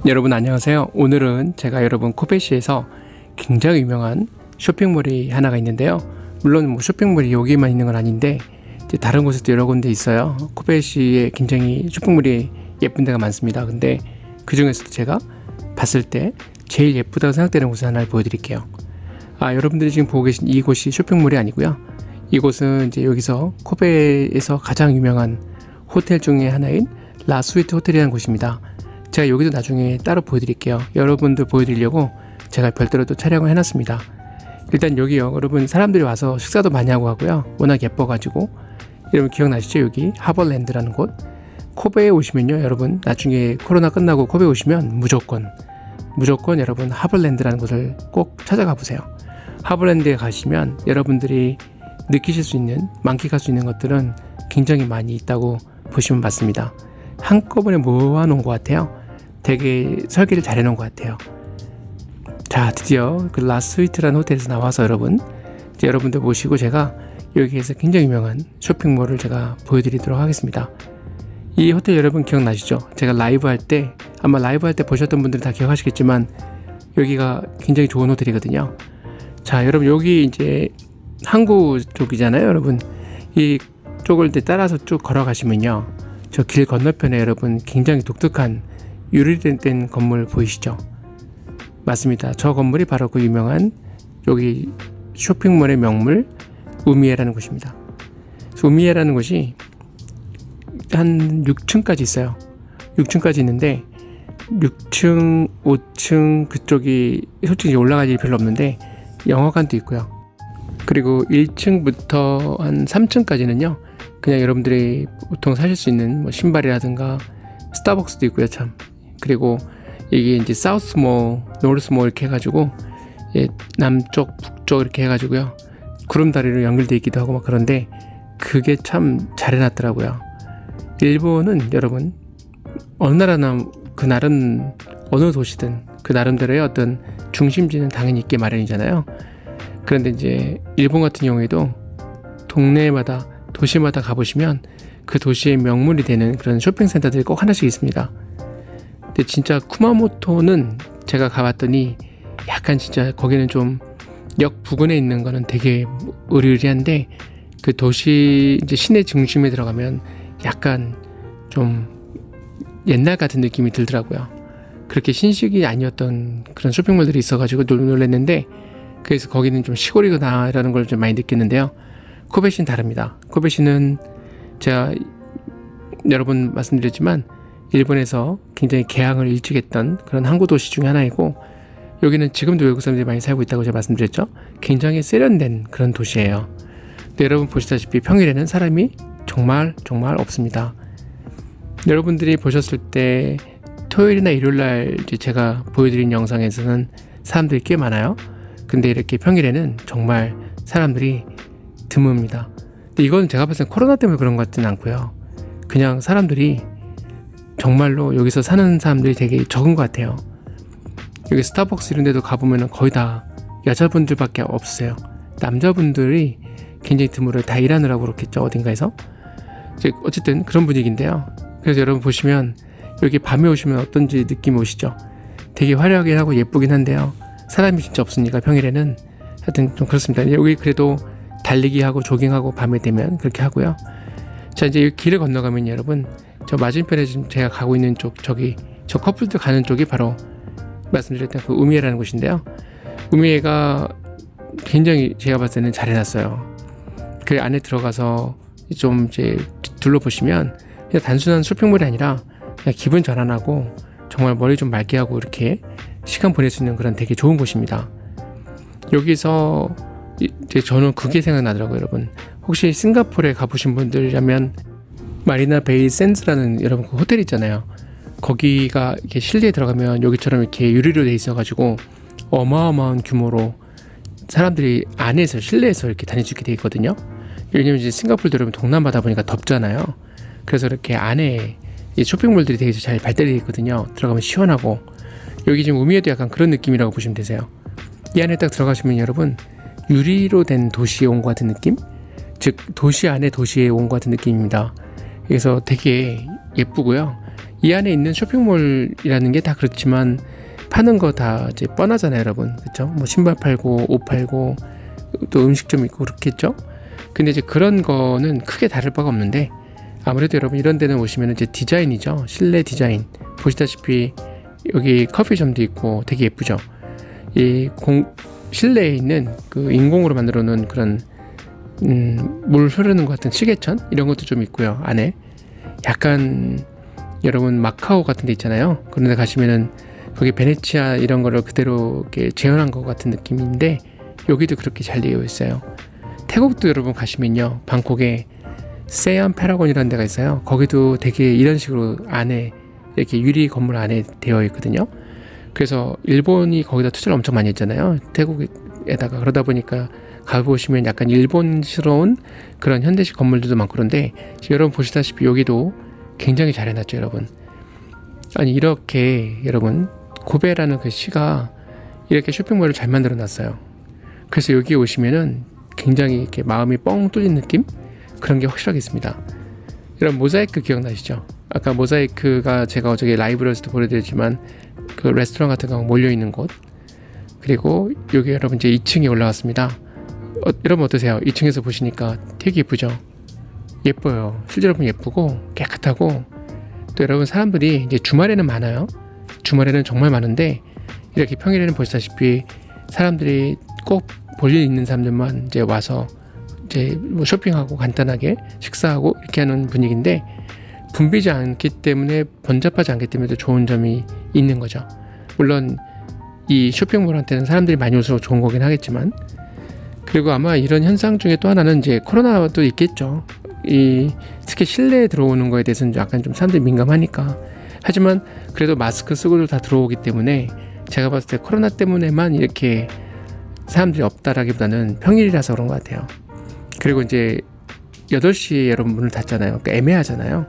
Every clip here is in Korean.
여러분 안녕하세요. 오늘은 제가 여러분 코베시에서 굉장히 유명한 쇼핑몰이 하나가 있는데요. 물론 뭐 쇼핑몰이 여기만 있는 건 아닌데 이제 다른 곳에도 여러 군데 있어요. 코베시에 굉장히 쇼핑몰이 예쁜 데가 많습니다. 근데 그 중에서도 제가 봤을 때 제일 예쁘다고 생각되는 곳을 하나를 보여드릴게요. 여러분들이 지금 보고 계신 이곳이 쇼핑몰이 아니고요. 이곳은 이제 여기서 코베에서 가장 유명한 호텔 중에 하나인 라스위트 호텔이라는 곳입니다. 제가 여기도 나중에 따로 보여드릴게요. 여러분들 보여드리려고 제가 별도로 또 촬영을 해놨습니다. 일단 여기요, 여러분 사람들이 와서 식사도 많이 하고 하고요. 워낙 예뻐가지고 여러분 기억나시죠? 여기 하버랜드라는 곳. 코베에 오시면요, 여러분 나중에 코로나 끝나고 코베에 오시면 무조건 여러분 하버랜드라는 곳을 꼭 찾아가 보세요. 하버랜드에 가시면 여러분들이 느끼실 수 있는, 만끽할 수 있는 것들은 굉장히 많이 있다고 보시면 맞습니다. 한꺼번에 모아놓은 것 같아요. 되게 설계를 잘 해놓은 것 같아요. 자, 드디어 그 라스위트라는 호텔에서 나와서 여러분들 모시고 제가 여기에서 굉장히 유명한 쇼핑몰을 제가 보여드리도록 하겠습니다. 이 호텔 여러분 기억나시죠? 제가 라이브 할 때, 아마 라이브 할 때 보셨던 분들은 다 기억하시겠지만 여기가 굉장히 좋은 호텔이거든요. 자, 여러분 여기 이제 항구 쪽이잖아요. 여러분 이 쪽을 따라서 쭉 걸어가시면요, 저 길 건너편에 여러분 굉장히 독특한 유리로 된 건물 보이시죠? 맞습니다. 저 건물이 바로 그 유명한 여기 쇼핑몰의 명물 우미에라는 곳입니다. 우미에라는 곳이 한 6층까지 있어요. 6층까지 있는데 6층, 5층 그쪽이 솔직히 올라갈 일이 별로 없는데 영화관도 있고요. 그리고 1층부터 한 3층까지는요, 그냥 여러분들이 보통 사실 수 있는 뭐 신발이라든가 스타벅스도 있고요, 참. 그리고 이게 이제 사우스몰, 노르스몰 이렇게 해가지고 남쪽, 북쪽 이렇게 해가지고요, 구름다리로 연결되어 있기도 하고 막 그런데 그게 참 잘 해놨더라고요. 일본은 여러분 어느 나라나 그 나름 어느 도시든 그 나름대로의 어떤 중심지는 당연히 있게 마련이잖아요. 그런데 이제 일본 같은 경우에도 동네마다 도시마다 가보시면 그 도시의 명물이 되는 그런 쇼핑센터들이 꼭 하나씩 있습니다. 근데 진짜 쿠마모토는 제가 가봤더니 약간 진짜 거기는 좀 역 부근에 있는 거는 되게 으리으리한데 그 도시 이제 시내 중심에 들어가면 약간 좀 옛날 같은 느낌이 들더라고요. 그렇게 신식이 아니었던 그런 쇼핑몰들이 있어가지고 놀랐는데, 그래서 거기는 좀 시골이구나라는 걸 좀 많이 느꼈는데요. 코베시는 다릅니다. 코베시는 제가 여러 번 말씀드렸지만 일본에서 굉장히 개항을 일찍 했던 그런 항구 도시 중에 하나이고, 여기는 지금도 외국 사람들이 많이 살고 있다고 제가 말씀드렸죠. 굉장히 세련된 그런 도시예요. 근데 여러분 보시다시피 평일에는 사람이 정말 없습니다. 여러분들이 보셨을 때 토요일이나 일요일날 제가 보여드린 영상에서는 사람들이 꽤 많아요. 근데 이렇게 평일에는 정말 사람들이 드뭅니다. 근데 이건 제가 봤을 때 코로나 때문에 그런 것 같지는 않고요. 그냥 사람들이 정말로 여기서 사는 사람들이 되게 적은 것 같아요. 여기 스타벅스 이런 데도 가보면 거의 다 여자분들밖에 없으세요. 남자분들이 굉장히 드물어요. 다 일하느라고 그렇겠죠, 어딘가에서. 어쨌든 그런 분위기인데요. 그래서 여러분 보시면 여기 밤에 오시면 어떤지 느낌이 오시죠? 되게 화려하긴 하고 예쁘긴 한데요, 사람이 진짜 없으니까 평일에는 하여튼 좀 그렇습니다. 여기 그래도 달리기 하고 조깅하고 밤에 되면 그렇게 하고요. 자, 이제 길을 건너가면 여러분 저 맞은편에 지금 제가 가고 있는 쪽, 저 커플들 가는 쪽이 바로 말씀드렸던 그 우미에라는 곳인데요. 우미에가 굉장히 제가 봤을 때는 잘 해놨어요. 그 안에 들어가서 좀 이제 둘러보시면 그냥 단순한 쇼핑몰이 아니라 그냥 기분 전환하고 정말 머리 좀 맑게 하고 이렇게 시간 보낼 수 있는 그런 되게 좋은 곳입니다. 여기서 이제 저는 그게 생각나더라고요, 여러분. 혹시 싱가포르에 가보신 분들이라면 마리나 베이 샌즈라는 여러분 그 호텔 있잖아요. 거기가 이렇게 실내에 들어가면 여기처럼 이렇게 유리로 돼 있어가지고 어마어마한 규모로 사람들이 안에서 실내에서 이렇게 다닐 수 있게 돼 있거든요. 왜냐면 이제 싱가포르도 여러분 동남아다 보니까 덥잖아요. 그래서 이렇게 안에 이 쇼핑몰들이 되게 잘 발달되어 있거든요. 들어가면 시원하고, 여기 지금 우미에도 약간 그런 느낌이라고 보시면 되세요. 이 안에 딱 들어가시면 여러분 유리로 된 도시에 온 것 같은 느낌? 즉 도시 안에 도시에 온 것 같은 느낌입니다. 그래서 되게 예쁘고요. 이 안에 있는 쇼핑몰이라는 게 다 그렇지만 파는 거 다 이제 뻔하잖아요, 여러분. 그렇죠? 뭐 신발 팔고 옷 팔고 또 음식점 있고 그렇겠죠? 근데 이제 그런 거는 크게 다를 바가 없는데 아무래도 여러분 이런 데는 오시면 이제 디자인이죠. 실내 디자인. 보시다시피 여기 커피점도 있고 되게 예쁘죠. 실내에 있는 그 인공으로 만들어 놓은 그런 물 흐르는 것 같은 시계천 이런 것도 좀 있고요. 안에 약간 여러분 마카오 같은 데 있잖아요. 그런 데 가시면은 거기 베네치아 이런 거를 그대로 이렇게 재현한 것 같은 느낌인데 여기도 그렇게 잘 되어 있어요. 태국도 여러분 가시면요, 방콕에 세안 패러곤이라는 데가 있어요. 거기도 되게 이런 식으로 안에 이렇게 유리 건물 안에 되어 있거든요. 그래서 일본이 거기다 투자를 엄청 많이 했잖아요, 태국에다가. 그러다 보니까 가보시면 약간 일본스러운 그런 현대식 건물들도 많고 그런데 여러분 보시다시피 여기도 굉장히 잘 해놨죠, 여러분. 아니 이렇게 여러분 고베라는 그 시가 이렇게 쇼핑몰을 잘 만들어 놨어요. 그래서 여기 오시면은 굉장히 이렇게 마음이 뻥 뚫린 느낌? 그런 게 확실하게 있습니다. 이런 모자이크 기억나시죠? 아까 모자이크가 제가 어저께 라이브로서도 보여드렸지만 그 레스토랑 같은 거 몰려있는 곳, 그리고 여기 여러분 이제 2층에 올라왔습니다. 여러분 어떠세요? 2층에서 보시니까 되게 예쁘죠? 예뻐요. 실제로 보면 예쁘고 깨끗하고, 또 여러분 사람들이 이제 주말에는 많아요. 주말에는 정말 많은데 이렇게 평일에는 보시다시피 사람들이 꼭 볼 일 있는 사람들만 이제 와서 이제 뭐 쇼핑하고 간단하게 식사하고 이렇게 하는 분위기인데 붐비지 않기 때문에, 번잡하지 않기 때문에 좋은 점이 있는 거죠. 물론 이 쇼핑몰한테는 사람들이 많이 올수록 좋은 거긴 하겠지만, 그리고 아마 이런 현상 중에 또 하나는 이제 코로나도 있겠죠. 특히 실내에 들어오는 거에 대해서는 약간 좀 사람들이 민감하니까. 하지만 그래도 마스크 쓰고도 다 들어오기 때문에 제가 봤을 때 코로나 때문에만 이렇게 사람들이 없다라기보다는 평일이라서 그런 것 같아요. 그리고 이제 8시에 여러분 문을 닫잖아요. 그러니까 애매하잖아요.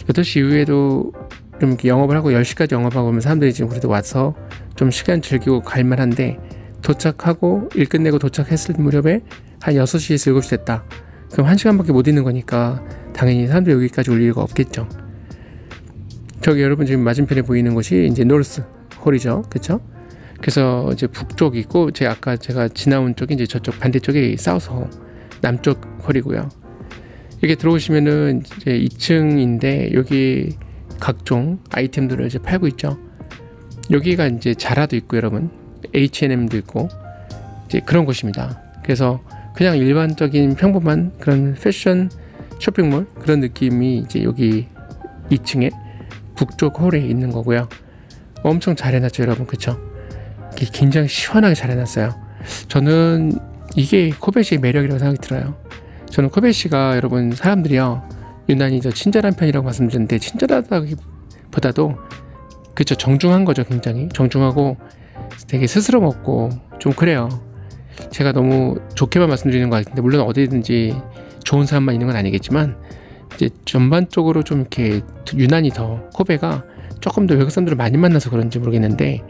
8시 이후에도 좀 이렇게 영업을 하고 10시까지 영업하고 그러면 사람들이 지금 그래도 와서 좀 시간 즐기고 갈만한데, 도착하고 일 끝내고 도착했을 무렵에 한 6시에서 7시 됐다. 그럼 1시간밖에 못 있는 거니까 당연히 사람들이 여기까지 올 이유가 없겠죠. 저기 여러분 지금 맞은편에 보이는 곳이 이제 노스 홀이죠. 그쵸? 그래서 이제 북쪽 있고, 아까 제가 지나온 쪽이 이제 저쪽 반대쪽이 사우스 홀, 남쪽 홀이고요. 이렇게 들어오시면은 이제 2층인데 여기 각종 아이템들을 이제 팔고 있죠. 여기가 이제 자라도 있고 여러분 H&M도 있고 이제 그런 곳입니다. 그래서 그냥 일반적인 평범한 그런 패션 쇼핑몰 그런 느낌이 이제 여기 2층에 북쪽 홀에 있는 거고요. 엄청 잘 해놨죠, 여러분. 그쵸? 굉장히 시원하게 잘 해놨어요. 저는 이게 코베시의 매력이라고 생각이 들어요. 저는 코베시가 여러분 사람들이요 유난히 저 친절한 편이라고 말씀드렸는데, 친절하다기보다도 그쵸, 정중한 거죠. 굉장히 정중하고 되게 스스럼 없고 좀 그래요. 제가 너무 좋게만 말씀드리는 것 같은데, 물론 어디든지 좋은 사람만 있는 건 아니겠지만 이제 전반적으로 좀 이렇게 유난히 더 코베가 조금 더 외국 사람들을 많이 만나서 그런지 모르겠는데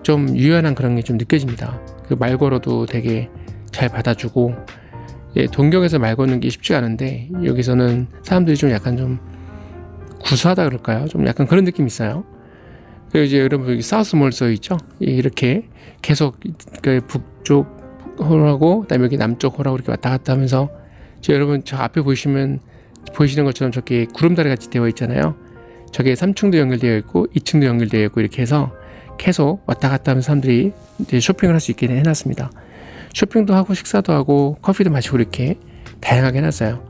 좀 유연한 그런 게 좀 느껴집니다. 그 말 걸어도 되게 잘 받아주고, 동경에서 말 거는 게 쉽지 않은데 여기서는 사람들이 좀 약간 좀 구수하다 그럴까요? 좀 약간 그런 느낌이 있어요. 그리고 이제 여러분 여기 사우스몰 써 있죠? 이렇게 계속 그 북쪽 홀하고 그다음에 여기 남쪽 홀하고 이렇게 왔다 갔다 하면서, 여러분 저 앞에 보시는 것처럼 저렇게 구름다리 같이 되어 있잖아요. 저게 3층도 연결되어 있고 2층도 연결되어 있고 이렇게 해서 계속 왔다 갔다 하면서 사람들이 이제 쇼핑을 할 수 있게 해놨습니다. 쇼핑도 하고 식사도 하고 커피도 마시고 이렇게 다양하게 해놨어요.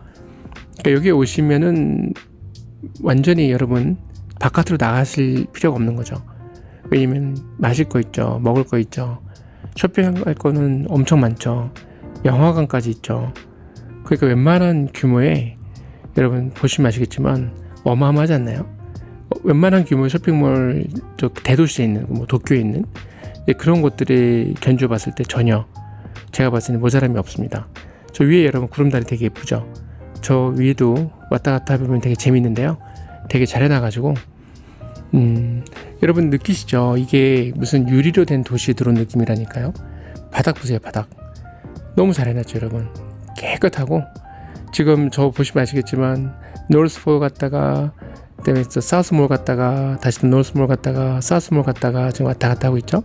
그러니까 여기 오시면은 완전히 여러분 바깥으로 나가실 필요가 없는 거죠. 왜냐면 마실 거 있죠, 먹을 거 있죠, 쇼핑할 거는 엄청 많죠, 영화관까지 있죠. 그러니까 웬만한 규모의, 여러분 보시면 아시겠지만 어마어마하지 않나요? 웬만한 규모의 쇼핑몰, 저 대도시에 있는 뭐 도쿄에 있는 그런 곳들이 견주어 봤을 때 전혀 제가 봤을 때는 모자람이 없습니다. 저 위에 여러분 구름다리 되게 예쁘죠? 저 위에도 왔다 갔다 해보면 되게 재밌는데요, 되게 잘 해놔가지고 여러분 느끼시죠? 이게 무슨 유리로 된 도시에 들어온 느낌이라니까요. 바닥 보세요, 바닥 너무 잘 해놨죠, 여러분. 깨끗하고, 지금 저 보시면 아시겠지만 노스폴 갔다가 그다음에 또 사우스몰 갔다가 다시 또 노스몰 갔다가 사우스몰 갔다가 지금 왔다 갔다 하고 있죠.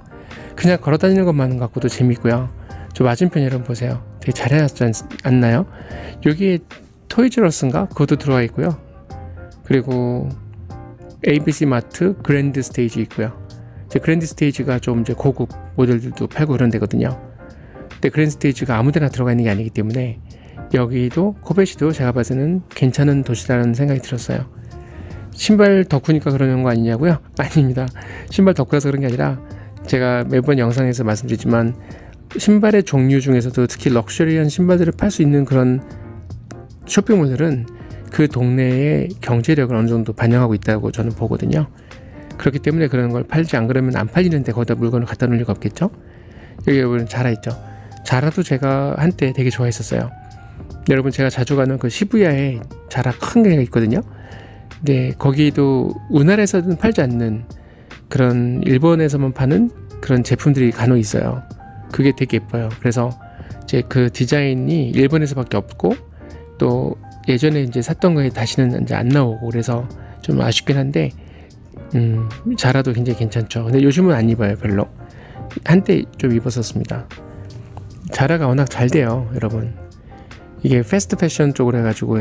그냥 걸어 다니는 것만 갖고도 재밌고요. 저 맞은편 여러분 보세요. 되게 잘 해놨지 않나요? 여기에 토이즈러스인가? 그것도 들어와 있고요. 그리고 ABC 마트 그랜드 스테이지 있고요. 이제 그랜드 스테이지가 좀 이제 고급 모델들도 팔고 그런 데거든요. 근데 그랜드 스테이지가 아무데나 들어가 있는 게 아니기 때문에 여기도 코베시도 제가 봐서는 괜찮은 도시라는 생각이 들었어요. 신발 덕후니까 그러는 거 아니냐고요? 아닙니다. 신발 덕후라서 그런 게 아니라 제가 매번 영상에서 말씀드리지만 신발의 종류 중에서도 특히 럭셔리한 신발들을 팔 수 있는 그런 쇼핑몰들은 그 동네의 경제력을 어느 정도 반영하고 있다고 저는 보거든요. 그렇기 때문에 그런 걸 팔지, 안 그러면 안 팔리는데 거기다 물건을 갖다 놓을 리가 없겠죠. 여기 여러분 자라 있죠. 자라도 제가 한때 되게 좋아했었어요. 여러분 제가 자주 가는 그 시부야에 자라 큰 데가 있거든요. 근데 거기도 우리나라에서는 팔지 않는 그런 일본에서만 파는 그런 제품들이 간혹 있어요. 그게 되게 예뻐요. 그래서 이제 그 디자인이 일본에서밖에 없고 또 예전에 이제 샀던 거에 다시는 이제 안 나오고 그래서 좀 아쉽긴 한데 자라도 굉장히 괜찮죠. 근데 요즘은 안 입어요. 별로. 한때 좀 입었었습니다. 자라가 워낙 잘 돼요, 여러분. 이게 패스트 패션 쪽으로 해가지고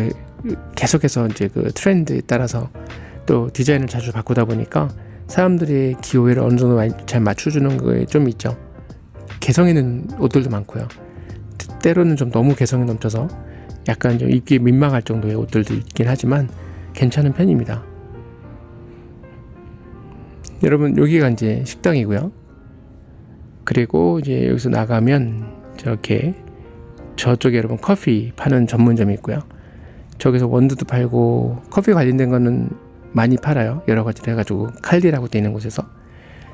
계속해서 이제 그 트렌드에 따라서 또 디자인을 자주 바꾸다 보니까 사람들의 기호를 어느 정도 잘 맞춰주는 거에 좀 있죠. 개성 있는 옷들도 많고요. 때로는 좀 너무 개성이 넘쳐서 약간 좀 입기 민망할 정도의 옷들도 있긴 하지만 괜찮은 편입니다. 여러분 여기가 이제 식당이고요. 그리고 이제 여기서 나가면 저렇게 저쪽에 여러분 커피 파는 전문점이 있고요. 저기서 원두도 팔고 커피 관련된 거는 많이 팔아요. 여러 가지로 해가지고 칼디라고 되어 있는 곳에서.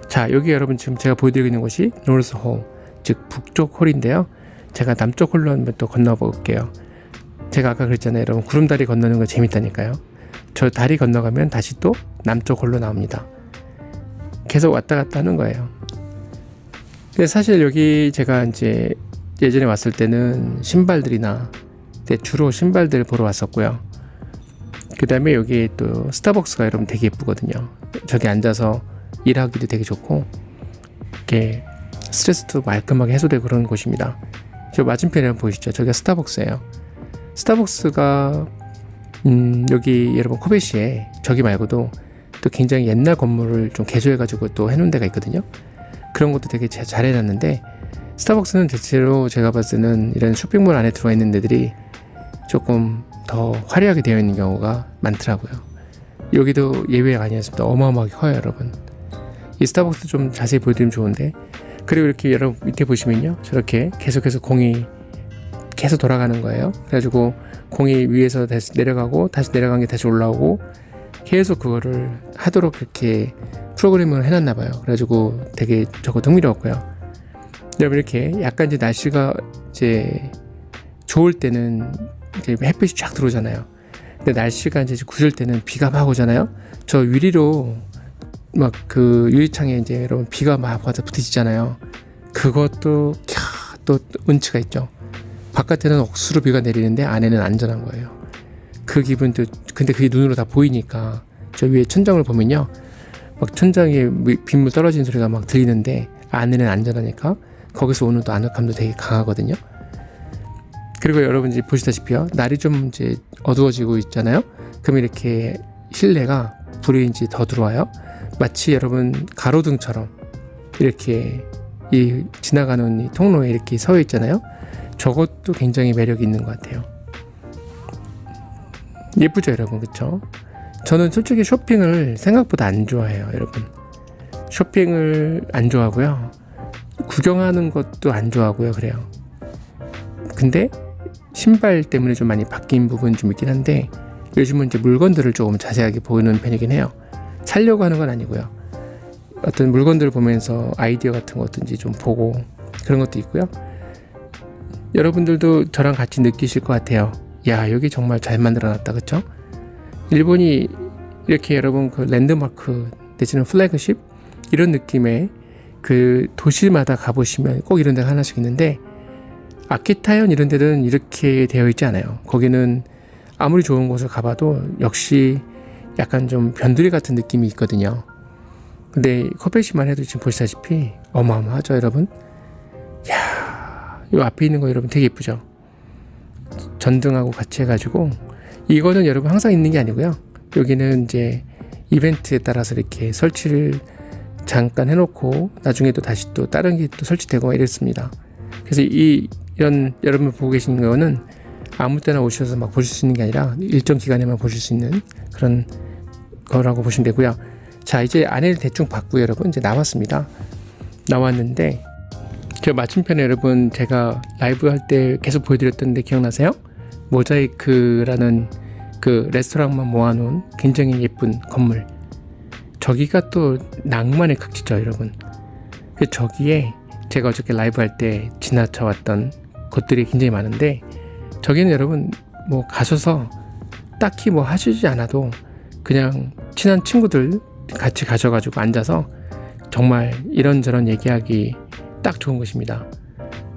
자, 여기 여러분 지금 제가 보여드리고 있는 곳이 노스홀, 즉 북쪽 홀인데요. 제가 남쪽 홀로 한번 또 건너볼게요. 제가 아까 그랬잖아요. 여러분 구름다리 건너는 거 재밌다니까요. 저 다리 건너가면 다시 또 남쪽 홀로 나옵니다. 계속 왔다 갔다 하는 거예요. 근데 사실 여기 제가 이제 예전에 왔을 때는 신발들이나 주로 신발들 보러 왔었고요. 그 다음에 여기 또 스타벅스가 여러분 되게 예쁘거든요. 저기 앉아서 일하기도 되게 좋고 이렇게 스트레스도 말끔하게 해소되고 그런 곳입니다. 저 맞은편에 한번 보이시죠? 저기가 스타벅스예요. 스타벅스가 여기 여러분 코베시에 저기 말고도 또 굉장히 옛날 건물을 좀 개조해가지고 또 해놓은 데가 있거든요. 그런 것도 되게 잘 해놨는데 스타벅스는 대체로 제가 봤을 때는 이런 쇼핑몰 안에 들어와 있는 데들이 조금 더 화려하게 되어 있는 경우가 많더라고요. 여기도 예외가 아니었습니다. 어마어마하게 커요, 여러분. 이 스타벅스 좀 자세히 보여드리면 좋은데, 그리고 이렇게 여러분 밑에 보시면요, 저렇게 계속해서 공이 계속 돌아가는 거예요. 그래가지고 공이 위에서 다시 내려가고 다시 내려간 게 다시 올라오고 계속 그거를 하도록 그렇게 프로그래밍을 해놨나 봐요. 그래가지고 되게 저거 흥미로웠고요. 여러분 이렇게 약간 이제 날씨가 이제 좋을 때는 이제 햇빛이 쫙 들어오잖아요. 근데 날씨가 이제 굳을 때는 비가 막 오잖아요. 저 유리로 막 그 유리창에 이제 여러분 비가 막 와서 부딪히잖아요. 그것도 또 운치가 있죠. 바깥에는 억수로 비가 내리는데 안에는 안전한 거예요. 그 기분도, 근데 그게 눈으로 다 보이니까 저 위에 천장을 보면요, 막 천장에 빗물 떨어지는 소리가 막 들리는데 안에는 안전하니까 거기서 오는 또 아늑함도 되게 강하거든요. 그리고 여러분 이제 보시다시피요, 날이 좀 이제 어두워지고 있잖아요. 그럼 이렇게 실내가 불이 이제 더 들어와요. 마치 여러분 가로등처럼 이렇게 이 지나가는 이 통로에 이렇게 서 있잖아요. 저것도 굉장히 매력이 있는 것 같아요. 예쁘죠, 여러분, 그쵸? 저는 솔직히 쇼핑을 생각보다 안 좋아해요, 여러분. 쇼핑을 안 좋아하고요. 구경하는 것도 안 좋아하고요, 그래요. 근데 신발 때문에 좀 많이 바뀐 부분이 좀 있긴 한데 요즘은 이제 물건들을 조금 자세하게 보이는 편이긴 해요. 살려고 하는 건 아니고요. 어떤 물건들을 보면서 아이디어 같은 것든지 좀 보고 그런 것도 있고요. 여러분들도 저랑 같이 느끼실 것 같아요. 야, 여기 정말 잘 만들어놨다, 그쵸? 일본이 이렇게 여러분 그 랜드마크 내지는 플래그십 이런 느낌의 그 도시마다 가보시면 꼭 이런 데가 하나씩 있는데 아키타현 이런 데는 이렇게 되어 있지 않아요. 거기는 아무리 좋은 곳을 가봐도 역시 약간 좀 변두리 같은 느낌이 있거든요. 근데 코페시만 해도 지금 보시다시피 어마어마하죠 여러분. 이야, 이 앞에 있는 거 여러분 되게 예쁘죠. 전등하고 같이 해가지고, 이거는 여러분 항상 있는 게 아니고요, 여기는 이제 이벤트에 따라서 이렇게 설치를 잠깐 해놓고 나중에 또 다시 또 다른 게 또 설치되고 이랬습니다. 그래서 이런 여러분 보고 계시는 거는 아무 때나 오셔서 막 보실 수 있는 게 아니라 일정 기간에만 보실 수 있는 그런 거라고 보시면 되고요. 자, 이제 안에를 대충 봤고요 여러분. 이제 나왔습니다. 나왔는데 저 맞은편에 여러분 제가 라이브 할 때 계속 보여드렸던데 기억나세요? 모자이크라는 그 레스토랑만 모아놓은 굉장히 예쁜 건물, 저기가 또 낭만의 극치죠 여러분. 그 저기에 제가 어저께 라이브 할 때 지나쳐왔던 곳들이 굉장히 많은데, 저기는 여러분 뭐 가셔서 딱히 뭐 하시지 않아도 그냥 친한 친구들 같이 가셔가지고 앉아서 정말 이런저런 얘기하기 딱 좋은 곳입니다.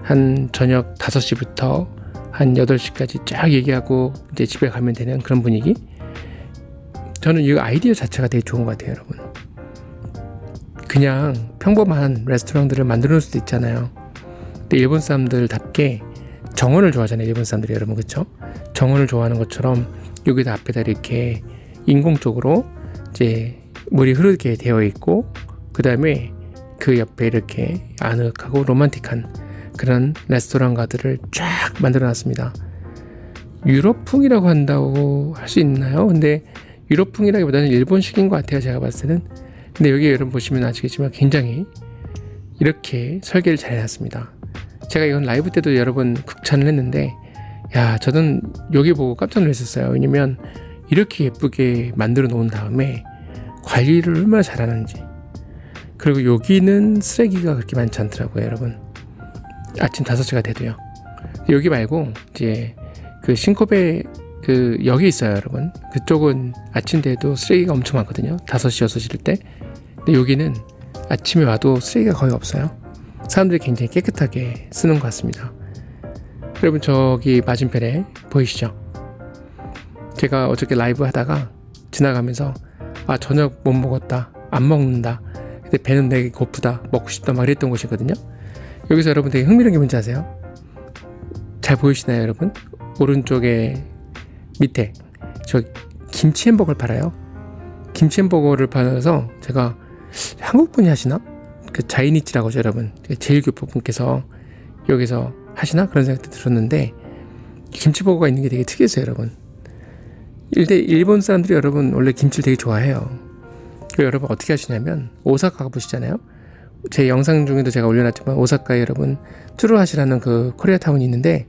한 저녁 5시부터 한 8시까지 쫙 얘기하고 이제 집에 가면 되는 그런 분위기. 저는 이 아이디어 자체가 되게 좋은 것 같아요 여러분. 그냥 평범한 레스토랑들을 만들어 놓을 수도 있잖아요. 근데 일본 사람들답게 정원을 좋아하잖아요 일본 사람들이 여러분, 그쵸? 정원을 좋아하는 것처럼 여기다 앞에다 이렇게 인공적으로 이제 물이 흐르게 되어 있고, 그 다음에 그 옆에 이렇게 아늑하고 로man틱한 그런 레스토랑가들을 쫙 만들어 놨습니다. 유럽풍이라고 한다고 할 수 있나요? 근데 유럽풍이라기보다는 일본식인 것 같아요 제가 봤을 때는. 근데 여기 여러분 보시면 아시겠지만 굉장히 이렇게 설계를 잘 해놨습니다. 제가 이건 라이브 때도 여러 번 극찬을 했는데, 야, 저는 여기 보고 깜짝 놀랐었어요. 왜냐면 이렇게 예쁘게 만들어 놓은 다음에 관리를 얼마나 잘하는지. 그리고 여기는 쓰레기가 그렇게 많지 않더라고요 여러분. 아침 5시가 돼도요. 여기 말고 이제 그 신코베 그 역이 있어요 여러분. 그쪽은 아침 돼도 쓰레기가 엄청 많거든요 5시 6시일 때. 근데 여기는 아침에 와도 쓰레기가 거의 없어요. 사람들이 굉장히 깨끗하게 쓰는 것 같습니다. 여러분 저기 맞은편에 보이시죠? 제가 어저께 라이브 하다가 지나가면서 아, 저녁 못 먹었다, 안 먹는다, 근데 배는 되게 고프다, 먹고 싶다 막 이랬던 곳이거든요. 여기서 여러분 되게 흥미로운 게 뭔지 아세요? 잘 보이시나요 여러분? 오른쪽에 밑에 저 김치 햄버거를 팔아요. 김치 햄버거를 팔아서 제가 한국분이 하시나? 그 자이니치라고 하죠 여러분. 제일교포분께서 여기서 하시나? 그런 생각도 들었는데, 김치버거가 있는 게 되게 특이했어요 여러분. 일본 사람들이 여러분 원래 김치를 되게 좋아해요. 여러분 어떻게 하시냐면 오사카 가보시잖아요. 제 영상 중에도 제가 올려놨지만 오사카에 여러분 츠루하시라는 그 코리아타운이 있는데,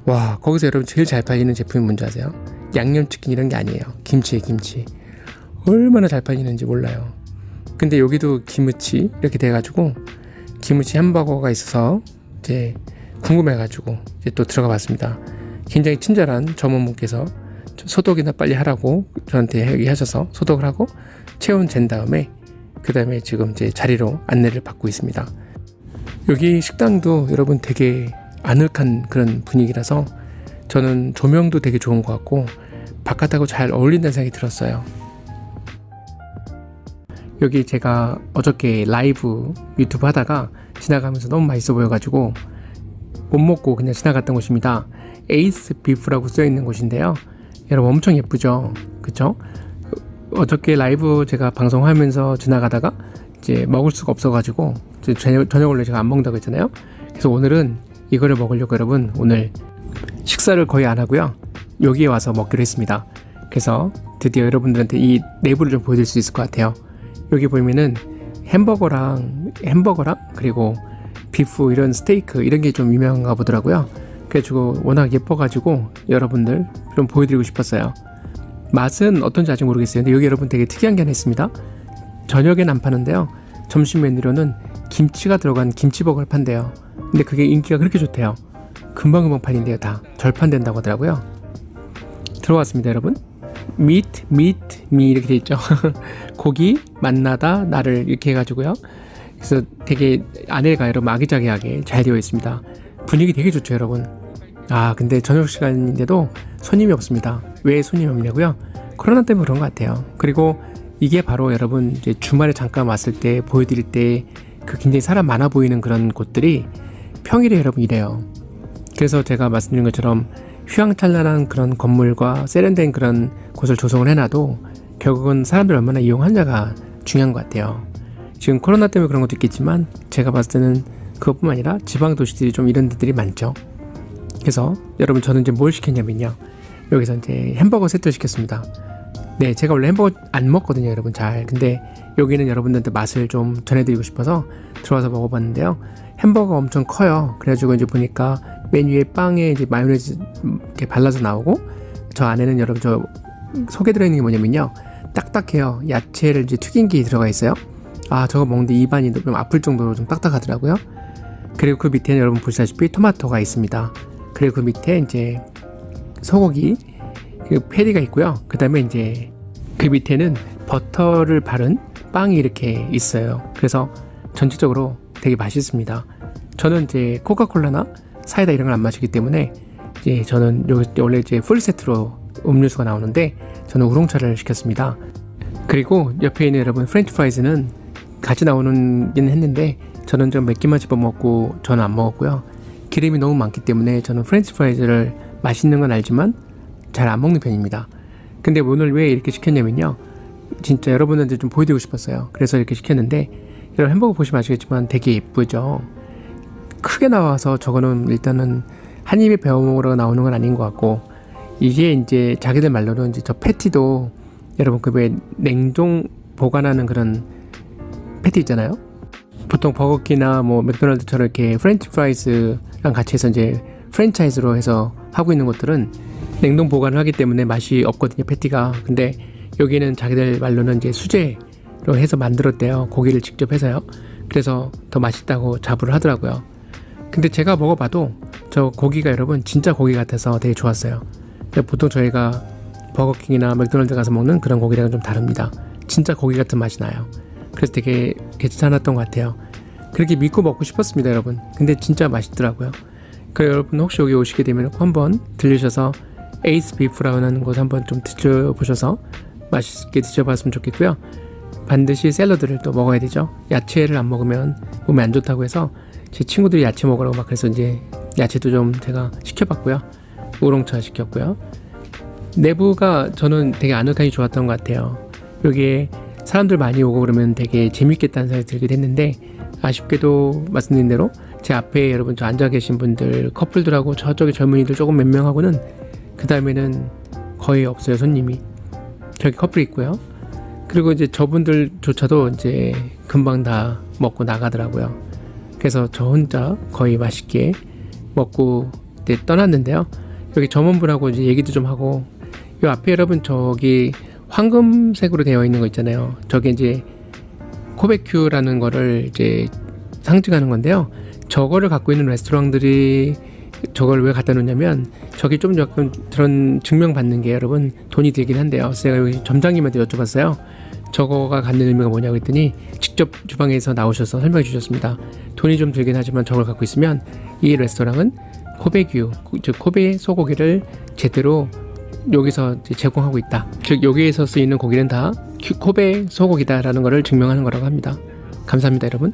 와, 거기서 여러분 제일 잘 팔리는 제품이 뭔지 아세요? 양념치킨 이런 게 아니에요. 김치에 김치. 얼마나 잘 팔리는지 몰라요. 근데 여기도 김치 이렇게 돼가지고 김치 햄버거가 있어서 이제 궁금해가지고 이제 또 들어가 봤습니다. 굉장히 친절한 점원분께서 소독이나 빨리 하라고 저한테 얘기하셔서 소독을 하고 체온 잰 다음에 그 다음에 지금 이제 자리로 안내를 받고 있습니다. 여기 식당도 여러분 되게 아늑한 그런 분위기라서 저는 조명도 되게 좋은 것 같고 바깥하고 잘 어울린다는 생각이 들었어요. 여기 제가 어저께 라이브 유튜브 하다가 지나가면서 너무 맛있어 보여가지고 못 먹고 그냥 지나갔던 곳입니다. 에이스 비프라고 써있는 곳인데요. 여러분 엄청 예쁘죠? 그쵸? 어저께 라이브 제가 방송하면서 지나가다가 이제 먹을 수가 없어가지고 저녁을 제가 안 먹는다고 했잖아요. 그래서 오늘은 이거를 먹으려고 여러분 오늘 식사를 거의 안 하고요, 여기에 와서 먹기로 했습니다. 그래서 드디어 여러분들한테 이 내부를 좀 보여드릴 수 있을 것 같아요. 여기 보면은 햄버거랑 그리고 비프 이런 스테이크 이런 게 좀 유명한가 보더라고요. 그래가지고 워낙 예뻐가지고 여러분들 좀 보여드리고 싶었어요. 맛은 어떤지 아직 모르겠어요. 근데 여기 여러분 되게 특이한 게 하나 있습니다. 저녁엔 안 파는데요, 점심 메뉴로는 김치가 들어간 김치버거를 판대요. 근데 그게 인기가 그렇게 좋대요. 금방금방 팔린대요. 다 절판된다고 하더라고요. 들어왔습니다 여러분. meet me 이렇게 돼 있죠. 고기 만나다 나를 이렇게 해가지고요. 그래서 되게 안에가 여러분 아기자기하게 잘 되어 있습니다. 분위기 되게 좋죠 여러분. 아, 근데 저녁 시간인데도 손님이 없습니다. 왜 손님이 없냐고요? 코로나 때문에 그런 것 같아요. 그리고 이게 바로 여러분 이제 주말에 잠깐 왔을 때 보여드릴 때 그 굉장히 사람 많아 보이는 그런 곳들이 평일에 여러분 이래요. 그래서 제가 말씀드린 것처럼 휘황찬란한 그런 건물과 세련된 그런 곳을 조성을 해놔도 결국은 사람들 얼마나 이용하냐가 중요한 것 같아요. 지금 코로나 때문에 그런 것도 있겠지만 제가 봤을 때는 그것뿐만 아니라 지방 도시들이 좀 이런 데들이 많죠. 그래서 여러분 저는 이제 뭘 시켰냐면요. 여기서 이제 햄버거 세트를 시켰습니다. 네, 제가 원래 햄버거 안 먹거든요, 여러분 잘. 근데 여기는 여러분들한테 맛을 좀 전해드리고 싶어서 들어와서 먹어봤는데요. 햄버거가 엄청 커요. 그래가지고 이제 보니까 맨 위에 빵에 이제 마요네즈 이렇게 발라서 나오고 저 안에는 여러분 저 속에 들어있는 게 뭐냐면요. 딱딱해요. 야채를 이제 튀긴 게 들어가 있어요. 아, 저거 먹는데 입안이 좀 아플 정도로 좀 딱딱하더라고요. 그리고 그 밑에는 여러분 보시다시피 토마토가 있습니다. 그리고 그 밑에 이제 소고기 그 패티가 있고요. 그 다음에 이제 그 밑에는 버터를 바른 빵이 이렇게 있어요. 그래서 전체적으로 되게 맛있습니다. 저는 이제 코카콜라나 사이다 이런 걸 안 마시기 때문에 이제 저는 여기 원래 이제 풀 세트로 음료수가 나오는데 저는 우롱차를 시켰습니다. 그리고 옆에 있는 여러분 프렌치 프라이즈는 같이 나오는 긴 했는데 저는 좀 몇 개만 집어 먹고 저는 안 먹었고요. 기름이 너무 많기 때문에 저는 프렌치 프라이즈를 맛있는 건 알지만 잘 안 먹는 편입니다. 근데 오늘 왜 이렇게 시켰냐면요. 진짜 여러분한테 좀 보여드리고 싶었어요. 그래서 이렇게 시켰는데 여러분 햄버거 보시면 아시겠지만 되게 예쁘죠. 크게 나와서 저거는 일단은 한 입에 베어 먹으러 나오는 건 아닌 것 같고 이게 이제 자기들 말로는 이제 저 패티도 여러분 그 왜 냉동 보관하는 그런 패티 있잖아요. 보통 버거킹이나 뭐 맥도날드처럼 이렇게 프렌치 프라이즈랑 같이 해서 이제 프랜차이즈로 해서 하고 있는 것들은 냉동 보관을 하기 때문에 맛이 없거든요, 패티가. 근데 여기는 자기들 말로는 이제 수제로 해서 만들었대요. 고기를 직접 해서요. 그래서 더 맛있다고 자부를 하더라고요. 근데 제가 먹어봐도 저 고기가 여러분 진짜 고기 같아서 되게 좋았어요. 보통 저희가 버거킹이나 맥도날드 가서 먹는 그런 고기랑은 좀 다릅니다. 진짜 고기 같은 맛이 나요. 그래서 되게 괜찮았던 것 같아요. 그렇게 믿고 먹고 싶었습니다, 여러분. 근데 진짜 맛있더라고요. 그래서 여러분 혹시 여기 오시게 되면 한번 들리셔서 에이스 비프라는 곳 한번 좀 드셔보셔서 맛있게 드셔봤으면 좋겠고요. 반드시 샐러드를 또 먹어야 되죠. 야채를 안 먹으면 몸에 안 좋다고 해서 제 친구들이 야채 먹으라고 막 그래서 이제 야채도 좀 제가 시켜봤고요. 우롱차 시켰고요. 내부가 저는 되게 아늑하니 좋았던 것 같아요. 여기에 사람들 많이 오고 그러면 되게 재밌겠다는 생각이 들긴 했는데 아쉽게도 말씀드린 대로 제 앞에 여러분 저 앉아 계신 분들 커플들하고 저쪽에 젊은이들 조금 몇 명하고는 그 다음에는 거의 없어요. 손님이. 저기 커플이 있고요. 그리고 이제 저분들조차도 이제 금방 다 먹고 나가더라고요. 그래서 저 혼자 거의 맛있게 먹고 이제 떠났는데요. 여기 점원분하고 이제 얘기도 좀 하고 이 앞에 여러분 저기 황금색으로 되어 있는 거 있잖아요. 저게 이제 코베큐라는 거를 이제 상징하는 건데요. 저거를 갖고 있는 레스토랑들이 저걸 왜 갖다 놓냐면 저기 좀 약간 그런 증명받는 게 여러분 돈이 들긴 한데요. 그래서 제가 여기 점장님한테 여쭤봤어요. 저거가 갖는 의미가 뭐냐고 했더니 직접 주방에서 나오셔서 설명해 주셨습니다. 돈이 좀 들긴 하지만 저걸 갖고 있으면 이 레스토랑은 코베규, 즉 코베 소고기를 제대로 여기서 제공하고 있다. 즉 여기에서 쓰이는 고기는 다 코베 소고기다라는 것을 증명하는 거라고 합니다. 감사합니다, 여러분.